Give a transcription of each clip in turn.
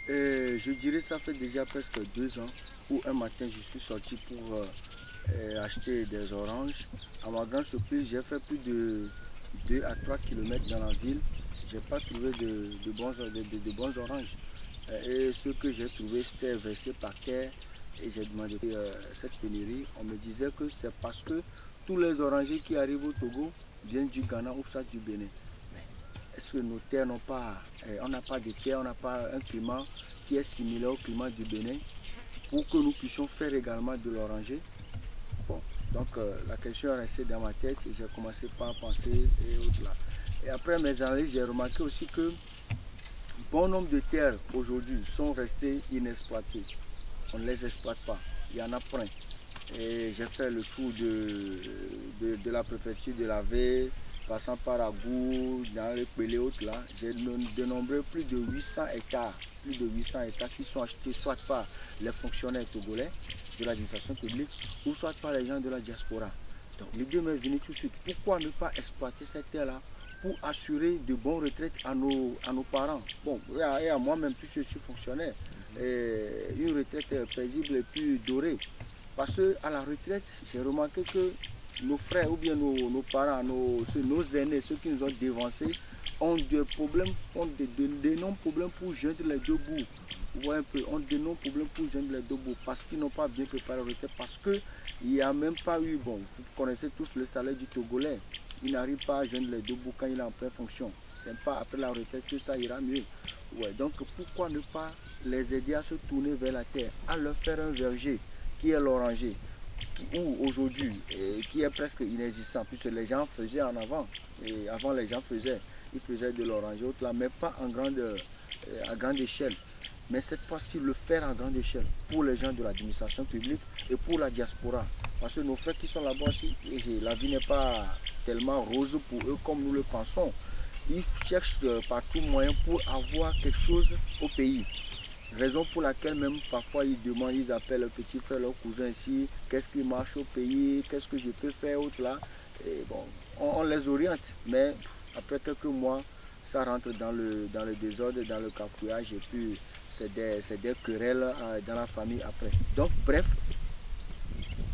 Je dirais ça fait déjà presque 2 ans où un matin je suis sorti pour acheter des oranges. À ma grande surprise, j'ai fait plus de 2 à 3 kilomètres dans la ville. Je n'ai pas trouvé de bons oranges. Et ce que j'ai trouvé, c'était versé par terre. Et j'ai demandé cette pénurie. On me disait que c'est parce que tous les orangers qui arrivent au Togo viennent du Ghana ou soit du Bénin. Mais est-ce que nos terres n'ont pas, on n'a pas de terre, on n'a pas un climat qui est similaire au climat du Bénin pour que nous puissions faire également de l'oranger? Bon, donc la question est restée dans ma tête et j'ai commencé par penser et autres là. Et après mes analyses, j'ai remarqué aussi que bon nombre de terres aujourd'hui sont restées inexploitées. On ne les exploite pas. Il y en a plein. Et j'ai fait le tour de la préfecture de la Veille, passant par Agou, dans les Pelé autres là. J'ai dénombré plus de 800 hectares. Plus de 800 hectares qui sont achetés soit par les fonctionnaires togolais de l'administration publique ou soit par les gens de la diaspora. Donc l'idée m'est venue tout de suite. Pourquoi ne pas exploiter cette terre-là pour assurer de bonnes retraites à nos parents? Bon, et à moi-même, puisque je suis fonctionnaire, une retraite paisible et plus dorée. Parce qu'à la retraite, j'ai remarqué que nos frères ou bien nos parents, nos aînés, ceux qui nous ont dévancés, ont des problèmes, ont d'énormes problèmes pour joindre les deux bouts. Vous voyez un peu, ont d'énormes problèmes pour joindre les deux bouts parce qu'ils n'ont pas bien préparé la retraite, parce qu'il n'y a même pas eu, bon, vous connaissez tous le salaire du Togolais. Il n'arrive pas à joindre les deux bouts quand il est en pleine fonction. C'est pas après la retraite que ça ira mieux. Ouais, donc pourquoi ne pas les aider à se tourner vers la terre, à leur faire un verger qui est l'oranger, ou aujourd'hui, qui est presque inexistant, puisque les gens faisaient en avant, et avant les gens ils faisaient de l'oranger, mais pas à grande échelle. Mais cette fois-ci, le faire en grande échelle pour les gens de l'administration publique et pour la diaspora. Parce que nos frères qui sont là-bas aussi, la vie n'est pas tellement rose pour eux comme nous le pensons. Ils cherchent par tout moyen pour avoir quelque chose au pays. Raison pour laquelle même parfois ils demandent, ils appellent leurs petits frères, leurs cousins ici, qu'est-ce qui marche au pays, qu'est-ce que je peux faire, autre là. Et bon, on les oriente, mais après quelques mois, ça rentre dans le désordre, dans le cafouillage, et puis c'est des querelles dans la famille après. Donc bref,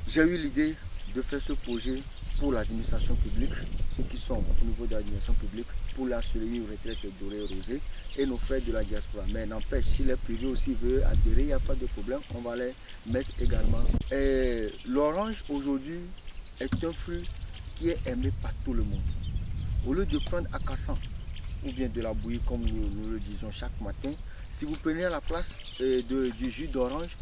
j'ai eu l'idée de faire ce projet pour l'administration publique, ceux qui sont au niveau de l'administration publique, pour l'assurer une retraite dorée et rosée, et nos frères de la diaspora. Mais n'empêche, si les privés aussi veulent adhérer, il n'y a pas de problème, on va les mettre également. L'orange aujourd'hui est un fruit qui est aimé par tout le monde. Au lieu de prendre Akassan ou bien de la bouillie comme nous le disons chaque matin, si vous prenez la place du jus d'orange,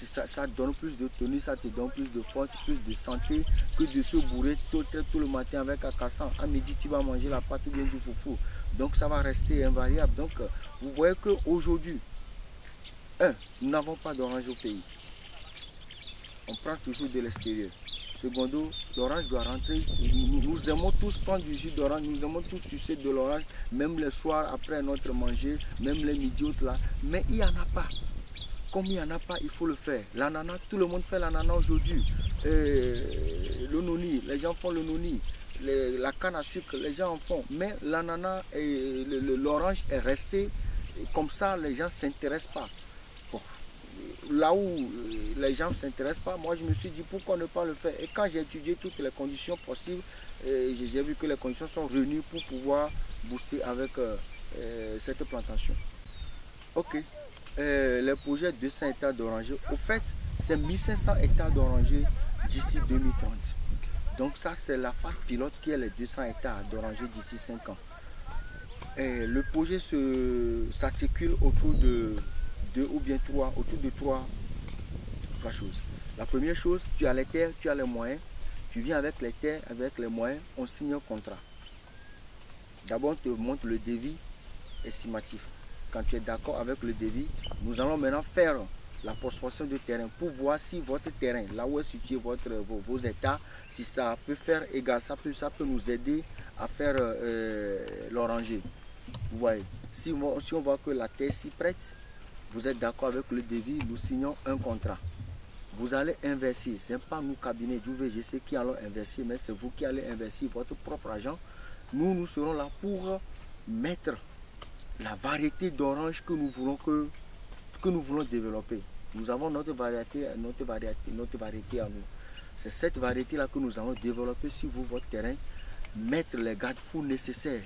ça donne plus de tonus, ça te donne plus de force, plus de santé que de se bourrer tout le matin avec Akassan. À midi, tu vas manger la pâte ou bien du foufou. Donc ça va rester invariable. Donc vous voyez qu'aujourd'hui, nous n'avons pas d'orange au pays. On prend toujours de l'extérieur. Secondo, l'orange doit rentrer. Nous aimons tous prendre du jus d'orange, nous aimons tous sucer de l'orange, même le soir après notre manger, même les midis là. Mais il n'y en a pas. Comme il n'y en a pas, il faut le faire. L'ananas, tout le monde fait l'ananas aujourd'hui. Le noni, les gens font le noni. La canne à sucre, les gens en font. Mais l'ananas et l'orange est resté comme ça, les gens ne s'intéressent pas. Bon, là où les gens ne s'intéressent pas, moi je me suis dit pourquoi ne pas le faire. Et quand j'ai étudié toutes les conditions possibles, j'ai vu que les conditions sont réunies pour pouvoir booster avec cette plantation. Ok. Les projets 200 hectares d'oranger, au fait, c'est 1500 hectares d'oranger d'ici 2030. Donc ça, c'est la phase pilote qui est les 200 hectares d'oranger d'ici 5 ans. Et le projet s'articule autour de trois choses. La première chose, tu as les terres, tu as les moyens. Tu viens avec les terres, avec les moyens, on signe un contrat. D'abord, on te montre le devis estimatif. Quand tu es d'accord avec le devis, nous allons maintenant faire la prospection de terrain pour voir si votre terrain, là où est situé vos états, si ça peut faire égal, ça peut nous aider à faire l'oranger. Vous voyez, si on voit que la terre s'y prête, vous êtes d'accord avec le devis, nous signons un contrat. Vous allez investir, ce n'est pas nous, cabinet du VGC, qui allons investir, mais c'est vous qui allez investir votre propre argent. Nous serons là pour mettre la variété d'orange que nous voulons que que nous voulons développer. Nous avons notre variété à nous. C'est cette variété-là que nous allons développer sur votre terrain, mettre les garde-fous nécessaires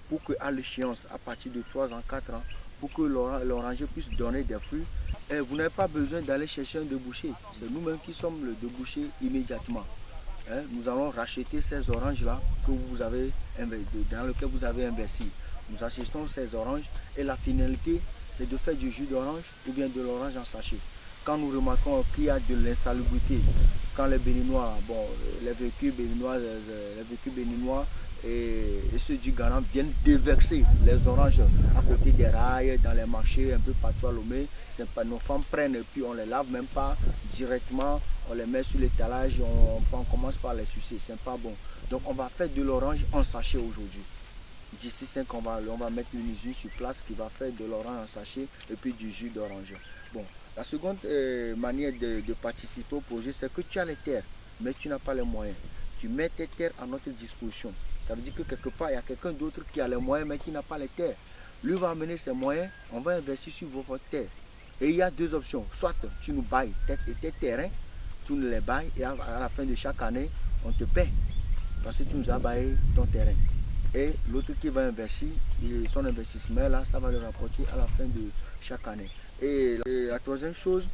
pour qu'à l'échéance, à partir de 3 ans, 4 ans, pour que l'oranger puisse donner des fruits. Et vous n'avez pas besoin d'aller chercher un débouché. C'est nous-mêmes qui sommes le débouché immédiatement. Nous allons racheter ces oranges-là dans lesquelles vous avez investi. Nous achetons ces oranges et la finalité, c'est de faire du jus d'orange ou bien de l'orange en sachet. Quand nous remarquons qu'il y a de l'insalubrité, quand les Béninois, les véhicules béninois et ceux du Ghana viennent déverser les oranges à côté des rails, dans les marchés, un peu partout à Lomé, nos femmes prennent et puis on les lave même pas directement, on les met sur l'étalage, on commence par les sucer, c'est pas bon. Donc on va faire de l'orange en sachet aujourd'hui. D'ici 5 ans, on va mettre une usine sur place qui va faire de l'orange en sachet et puis du jus d'orange. Bon, la seconde manière de participer au projet, c'est que tu as les terres, mais tu n'as pas les moyens. Tu mets tes terres à notre disposition. Ça veut dire que quelque part, il y a quelqu'un d'autre qui a les moyens, mais qui n'a pas les terres. Lui va amener ses moyens, on va investir sur votre terre. Et il y a deux options. Soit tu nous bailles tes terrains, tu nous les bailles, et à la fin de chaque année, on te paie. Parce que tu nous as baillé ton terrain. Et l'autre qui va investir, son investissement là, ça va le rapporter à la fin de chaque année. Et la troisième chose,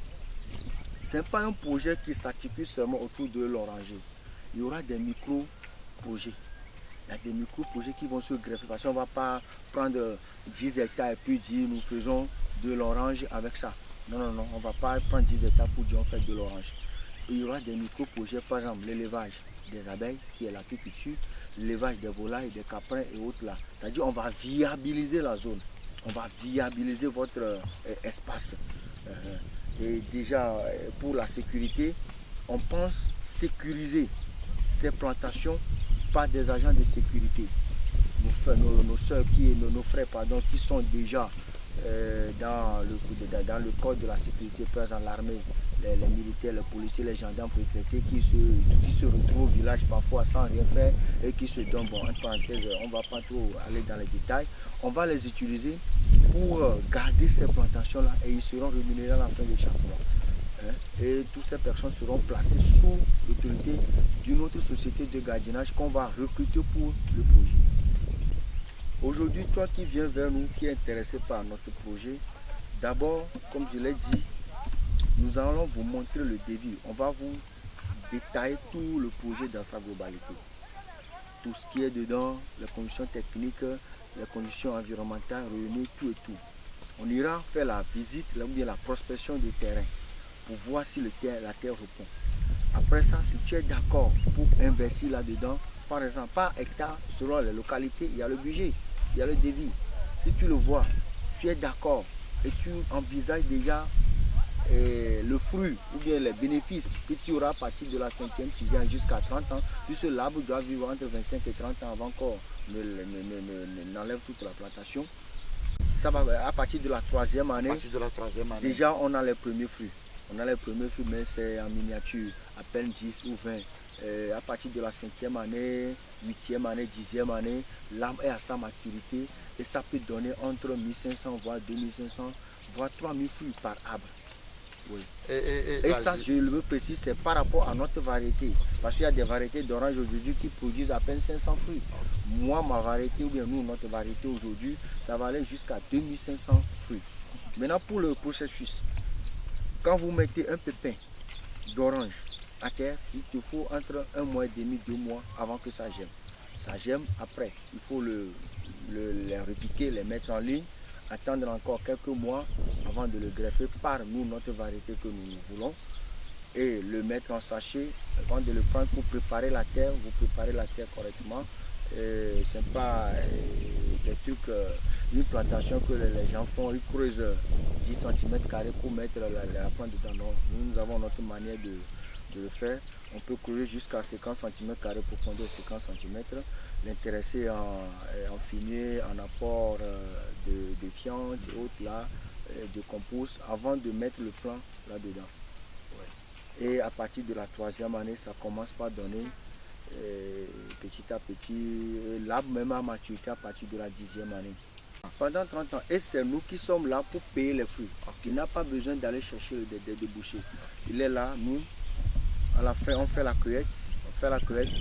ce n'est pas un projet qui s'articule seulement autour de l'oranger. Il y aura des micro-projets. Il y a des micro-projets qui vont se greffer. Parce qu'on ne va pas prendre 10 hectares et puis dire nous faisons de l'orange avec ça. Non, non, non, on ne va pas prendre 10 hectares pour dire on fait de l'orange. Il y aura des micro-projets, par exemple l'élevage des abeilles, qui est l'apiculture, l'élevage des volailles, des caprins et autres là. C'est-à-dire qu'on va viabiliser la zone, on va viabiliser votre espace. Et déjà, pour la sécurité, on pense sécuriser ces plantations par des agents de sécurité. Nos frères qui sont déjà dans le corps de la sécurité, par exemple l'armée, les militaires, les policiers, les gendarmes retraités qui se retrouvent au village parfois sans rien faire et qui se donnent, bon, entre parenthèses, on ne va pas trop aller dans les détails, on va les utiliser pour garder ces plantations-là et ils seront rémunérés à la fin de chaque mois. Et toutes ces personnes seront placées sous l'autorité d'une autre société de gardiennage qu'on va recruter pour le projet. Aujourd'hui, toi qui viens vers nous, qui est intéressé par notre projet, d'abord, comme je l'ai dit, nous allons vous montrer le devis. On va vous détailler tout le projet dans sa globalité. Tout ce qui est dedans, les conditions techniques, les conditions environnementales réunies, tout et tout. On ira faire la visite, ou bien la prospection du terrain pour voir si la terre répond. Après ça, si tu es d'accord pour investir là-dedans, par exemple, par hectare, selon les localités, il y a le budget, il y a le devis. Si tu le vois, tu es d'accord et tu envisages déjà le fruit ou bien les bénéfices que tu auras à partir de la 5e, 6e jusqu'à 30 ans, puisque l'arbre doit vivre entre 25 et 30 ans avant qu'on n'enlève toute la plantation. Ça va à partir de la 3e année. Déjà on a les premiers fruits. On a les premiers fruits, mais c'est en miniature, à peine 10 ou 20. À partir de la 5e année, 8e année, 10e année, l'arbre est à sa maturité et ça peut donner entre 1500 voire 2500 voire 3000 fruits par arbre. Oui. Et ça, je le précise, c'est par rapport à notre variété. Parce qu'il y a des variétés d'orange aujourd'hui qui produisent à peine 500 fruits. Moi, ma variété, ou bien nous, notre variété aujourd'hui, ça va aller jusqu'à 2500 fruits. Maintenant, pour le processus, quand vous mettez un pépin d'orange à terre, il te faut entre 1 mois et demi, 2 mois avant que ça germe. Ça germe après. Il faut les repiquer, les mettre en ligne, attendre encore quelques mois avant de le greffer par nous, notre variété que nous voulons, et le mettre en sachet avant de le prendre pour préparer la terre. Vous préparez la terre correctement. Ce n'est pas des trucs, une plantation que les gens font, ils creusent 10 cm pour mettre la plante dedans. Non, nous avons notre manière de le faire. On peut creuser jusqu'à 50 cm profondeur, 50 cm. L'intéresser en fumier, en apport de fientes et autres là, de compost, avant de mettre le plant là-dedans. Ouais. Et à partir de la 3e année, ça commence par donner petit à petit, l'arbre même à maturité à partir de la 10e année. Pendant 30 ans. Et c'est nous qui sommes là pour payer les fruits. Il n'a pas besoin d'aller chercher des débouchés. Il est là, nous, à la fin, on fait la cueillette.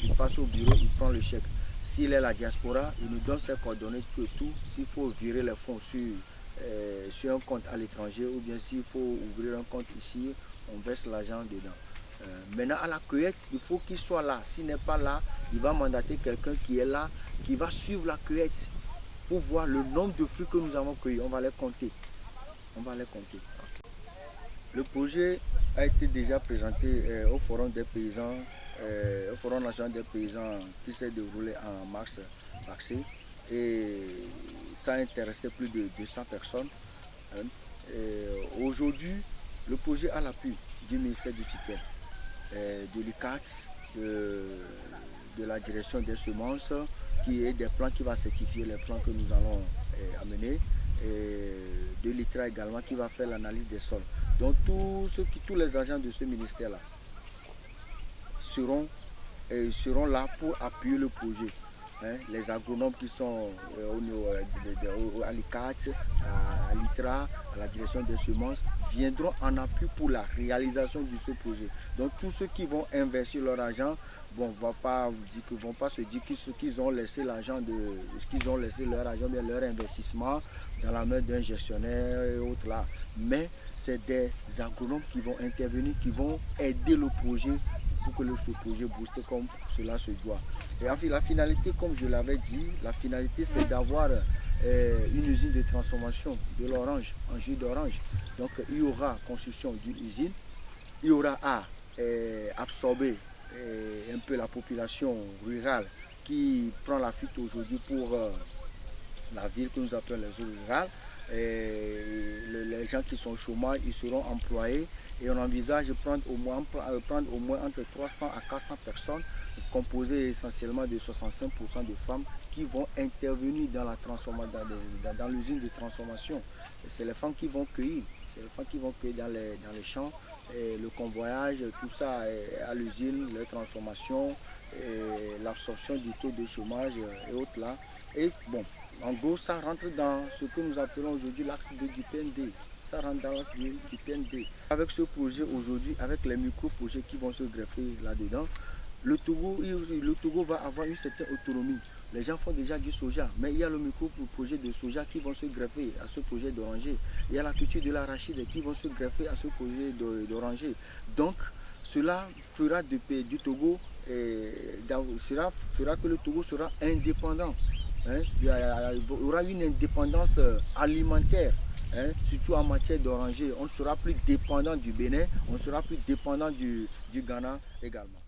Il passe au bureau, il prend le chèque. S'il est à la diaspora, il nous donne ses coordonnées, tout. S'il faut virer les fonds sur un compte à l'étranger ou bien s'il faut ouvrir un compte ici, on verse l'argent dedans. Maintenant, à la cueillette, il faut qu'il soit là. S'il n'est pas là, il va mandater quelqu'un qui est là, qui va suivre la cueillette pour voir le nombre de fruits que nous avons cueillis. On va les compter. Le projet a été déjà présenté au Forum des paysans, au Forum national des paysans qui s'est déroulé en mars passé. Et ça a intéressé plus de 200 personnes. Aujourd'hui, le projet a l'appui du ministère du Tutelle, de l'ICAT, de la direction des semences, qui est des plans qui va certifier les plans que nous allons amener, et de l'ITRA également qui va faire l'analyse des sols. Donc tous les agents de ce ministère-là seront là pour appuyer le projet. Les agronomes qui sont à l'ICAT, à l'ITRA, à la direction des semences, viendront en appui pour la réalisation de ce projet. Donc tous ceux qui vont investir leur argent, vont pas se dire qu'ils ont laissé l'argent leur argent, bien leur investissement dans la main d'un gestionnaire et autres là. Mais c'est des agronomes qui vont intervenir, qui vont aider le projet pour que ce projet booste comme cela se doit. Et enfin, la finalité, comme je l'avais dit, la finalité c'est d'avoir une usine de transformation de l'orange en jus d'orange. Donc il y aura construction d'une usine, il y aura à absorber un peu la population rurale qui prend la fuite aujourd'hui pour la ville que nous appelons les zones rurales. Les gens qui sont au chômage, ils seront employés et on envisage de prendre au moins entre 300 à 400 personnes composées essentiellement de 65% de femmes qui vont intervenir dans la transformation, dans l'usine de transformation. C'est les femmes qui vont cueillir, dans les champs, et le convoyage, tout ça à l'usine, les transformations, l'absorption du taux de chômage et autres là. Et bon, en gros, ça rentre dans ce que nous appelons aujourd'hui l'axe du PND. Ça rentre dans l'axe du PND. Avec ce projet aujourd'hui, avec les micro-projets qui vont se greffer là-dedans, le Togo va avoir une certaine autonomie. Les gens font déjà du soja, mais il y a le micro-projet de soja qui vont se greffer à ce projet d'oranger. Il y a la culture de l'arachide qui vont se greffer à ce projet d'oranger. Donc, cela fera du Togo, cela fera que le Togo sera indépendant. Il y aura une indépendance alimentaire, surtout en matière d'oranger. On ne sera plus dépendant du Bénin, on ne sera plus dépendant du Ghana également.